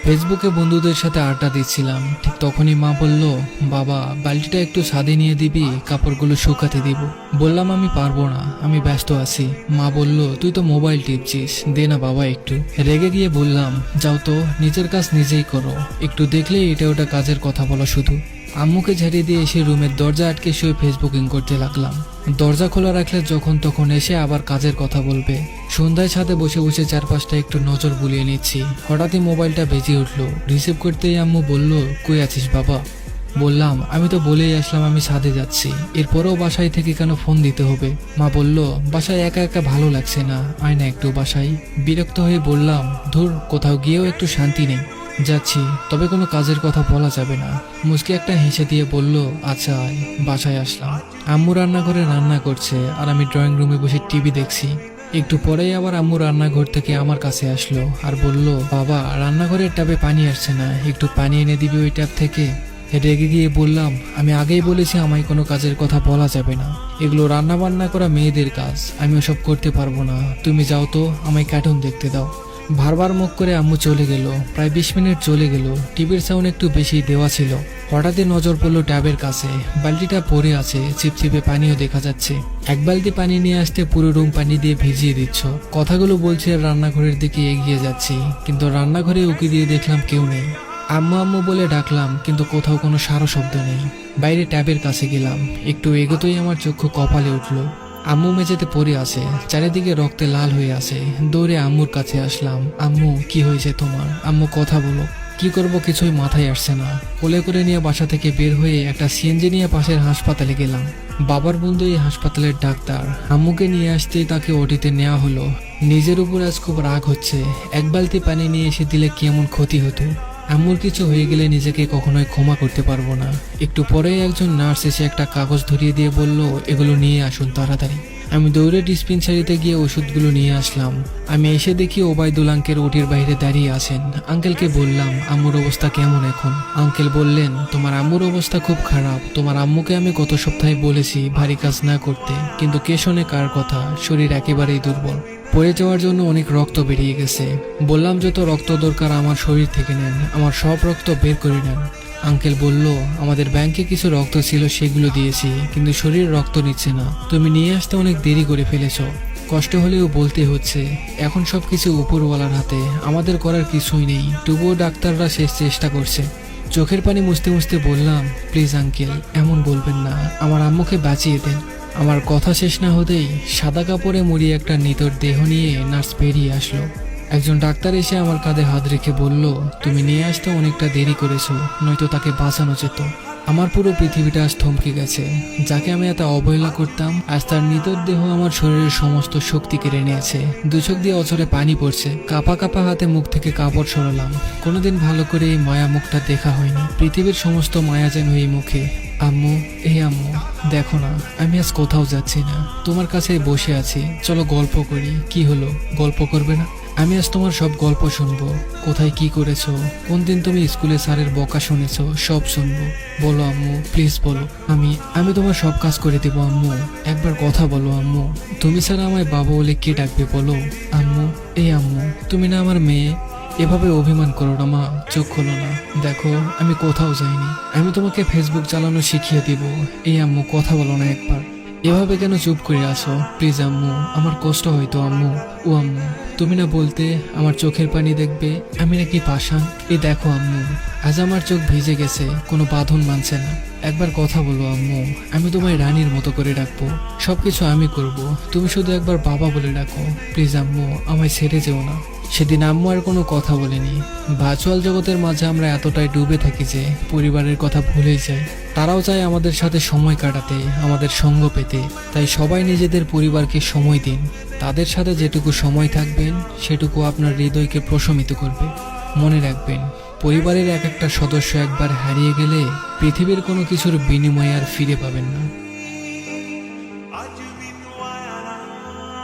ফেসবুকে বন্ধুদের সাথে আড্ডা দিচ্ছিলাম, ঠিক তখনই মা বলল, বাবা বালতিটা একটু ছাদে নিয়ে দিবি, কাপড়গুলো শুকাতে দিব। বললাম আমি পারবো না, আমি ব্যস্ত আছি। মা বলল, তুই তো মোবাইল টিপছিস, দে না বাবা একটু। রেগে গিয়ে বললাম, যাও তো, নিজের কাজ নিজেই করো, একটু দেখলেই এটা ওটা কাজের কথা বলা শুধু। আম্মুকে ঝাড়িয়ে দিয়ে এসে রুমের দরজা আটকে শুয়ে ফেসবুকিং করতে লাগলাম। দরজা খোলা রাখলে যখন তখন এসে আবার কাজের কথা বলবে। সন্ধ্যায় ছাদে বসে বসে চারপাশটা একটু নজর বুলিয়ে নিচ্ছি। হঠাৎই মোবাইলটা বেজে উঠলো। রিসিভ করতেই আম্মু বলল, কই আছিস বাবা? বললাম, আমি তো বলেই আসলাম আমি ছাদে যাচ্ছি, এরপরেও বাসায় থেকে কেন ফোন দিতে হবে? মা বলল, বাসায় একা একা ভালো লাগছে না, আয় না একটু বাসায়। বিরক্ত হয়ে বললাম, ধুর, কোথাও গিয়েও একটু শান্তি নেই। যাচ্ছি, তবে কোনো কাজের কথা বলা যাবে না। মুচকি একটা হেসে দিয়ে বলল, আচ্ছা আয়। বাসায় আসলাম। আম্মু রান্নাঘরে রান্না করছে আর আমি ড্রয়িং রুমে বসে টিভি দেখছি। একটু পরেই আবার আম্মু রান্নাঘর থেকে আমার কাছে আসলো আর বলল, বাবা রান্নাঘরের ট্যাপে পানি আসছে না, একটু পানি এনে দিবি ওই ট্যাপ থেকে। রেগে গিয়ে বললাম, আমি আগেই বলেছি আমায় কোনো কাজের কথা বলা যাবে না, এগুলো রান্না বান্না করা মেয়েদের কাজ, আমি ওসব করতে পারবো না। তুমি যাও তো, আমায় কার্টুন দেখতে দাও। বারবার মুখ করে আম্মু চলে গেল। প্রায় 20 মিনিট চলে গেল। টিভির সাউন্ড একটু বেশি দেওয়া ছিল। হঠাৎই নজর পড়লো ট্যাবের কাছে। বালতিটা পড়ে আছে, চিপচিপে পানিও দেখা যাচ্ছে। এক বালতি পানি নিয়ে আসতে পুরো রুম পানি দিয়ে ভিজিয়ে দিচ্ছ। কথাগুলো বলছে আর রান্নাঘরের দিকে এগিয়ে যাচ্ছি, কিন্তু রান্নাঘরে উকি দিয়ে দেখলাম কেউ নেই। আম্মু আম্মু বলে ডাকলাম, কিন্তু কোথাও কোনো সারা শব্দ নেই। বাইরে ট্যাবের কাছে গেলাম। একটু এগোতেই আমার চক্ষু কপালে উঠলো। আম্মু মেঝেতে পড়ে আছে, চারিদিকে রক্তে লাল হয়ে আছে। দৌড়ে আম্মুর কাছে আসলাম। আম্মু, কি হয়েছে তোমার? আম্মু, কথা বলো। কি করব কিছুই মাথায় আসছে না। কোলে করে নিয়ে বাসা থেকে বের হয়ে একটা সিএনজি নিয়ে পাশের হাসপাতালে গেলাম। বাবার বন্ধু এই হাসপাতালের ডাক্তার। আম্মুকে নিয়ে আসতেই তাকে ওটিতে নেওয়া হলো। নিজের উপর আজ খুব রাগ হচ্ছে। এক বালতি পানি নিয়ে এসে দিলে কেমন ক্ষতি হতো। আম্মুর কিছু হয়ে গেলে নিজেকে কখনোই ক্ষমা করতে পারবো না। একটু পরেই একজন নার্স এসে একটা কাগজ ধরিয়ে দিয়ে বলল, এগুলো নিয়ে আসুন তাড়াতাড়ি। আমি দৌড়ে ডিসপেন্সারিতে গিয়ে ওষুধগুলো নিয়ে আসলাম। আমি এসে দেখি ওবায়দুল আঙ্কেল ওটির বাইরে দাঁড়িয়ে আছেন। আঙ্কেলকে বললাম, আম্মুর অবস্থা কেমন এখন? আঙ্কেল বললেন, তোমার আম্মুর অবস্থা খুব খারাপ। তোমার আম্মুকে আমি গত সপ্তাহে বলেছি ভারী কাজ না করতে, কিন্তু কে শোনে কার কথা? শরীর একেবারেই দুর্বল। পড়ে যাওয়ার জন্য অনেক রক্ত বেরিয়ে গেছে। বললাম, যত রক্ত দরকার আমার শরীর থেকে নেন, আমার সব রক্ত বের করে নেন। আঙ্কেল বলল, আমাদের ব্যাংকে কিছু রক্ত ছিল, সেগুলো দিয়েছি, কিন্তু শরীর রক্ত নিচ্ছে না। তুমি নিয়ে আসতে অনেক দেরি করে ফেলেছ। কষ্ট হলেও বলতে হচ্ছে, এখন সবকিছু উপরওয়ালার হাতে, আমাদের করার কিছুই নেই। তবুও ডাক্তাররা শেষ চেষ্টা করছে। চোখের পানি মুছতে মুছতে বললাম, প্লিজ আঙ্কেল, এমন বলবেন না, আমার আম্মুকে বাঁচিয়ে দেন। আমার কথা শেষ না হতেই সাদা কাপড়ে মুড়িয়ে একটা নিতর দেহ নিয়ে নার্স বেরিয়ে আসলো। একজন ডাক্তার এসে আমার কাঁধে হাত রেখে বলল, তুমি নিয়ে আসতে অনেকটা দেরি করেছো, নয়তো তাকে বাঁচানো যেত। আমার পুরো পৃথিবীটা আজ থমকে গেছে। যাকে আমি এত অবহেলা করতাম, আজ তার নিতর দেহ আমার শরীরের সমস্ত শক্তি কেড়ে নিয়েছে। দু চোখ দিয়ে অঝরে পানি পড়ছে। কাঁপা কাঁপা হাতে মুখ থেকে কাপড় সরালাম। কোনোদিন ভালো করে এই মায়া মুখটা দেখা হয়নি। পৃথিবীর সমস্ত মায়া যেন এই মুখে। আম্মু, এই আম্মু, দেখো না, আমি আজ কোথাও যাচ্ছি না, তোমার কাছে বসে আছি। চলো গল্প করি। কি হলো, গল্প করবে না? আমি আজ তোমার সব গল্প শুনবো। কোথায় কি করেছো, কোন দিন তুমি স্কুলে স্যারের বকা শুনেছো, সব শুনবো। বলো আম্মু, প্লিজ বলো। আমি তোমার সব কাজ করে দেবো আম্মু। একবার কথা বলো আম্মু। তুমি ছাড়া আমায় বাবা বলে কে ডাকবে বলো? আম্মু, এই আম্মু, তুমি না আমার মেয়ে? এভাবে অভিমান করো না মা, চোখ খোলো না। দেখো, আমি কোথাও যাইনি। আমি তোমাকে ফেসবুক চালানো শিখিয়ে দিব। এই আম্মু, কথা বলো না একবার। এভাবে কেন চুপ করে আসো? প্লিজ আম্মু, আমার কষ্ট হয়তো আম্মু। ও আম্মু, তুমি না বলতে আমার চোখের পানি দেখবে? আমি নাকি পাষাণ? এই দেখো আম্মু, আজ আমার চোখ ভিজে গেছে, কোনো বাঁধন মানছে না। একবার কথা বলো আম্মু। আমি তোমায় রানীর মতো করে ডাকবো, সবকিছু আমি করব, তুমি শুধু একবার বাবা বলে ডাকো। প্লিজ আম্মু, আমায় ছেড়ে যেও না। সেদিন আম্মু আর কোনো কথা বলেনি। ভার্চুয়াল জগতের মাঝে আমরা এতটাই ডুবে থাকি যে পরিবারের কথা ভুলেই যাই। তারাও চায় আমাদের সাথে সময় কাটাতে, আমাদের সঙ্গ পেতে। তাই সবাই নিজেদের পরিবারকে সময় দিন। তাদের সাথে যেটুকু সময় থাকবেন, সেটুকু আপনার হৃদয়কে প্রশমিত করবে। মনে রাখবেন, পরিবারের এক একটা সদস্য একবার হারিয়ে গেলে পৃথিবীর কোনো কিছুর বিনিময়ে আর ফিরে পাবেন না।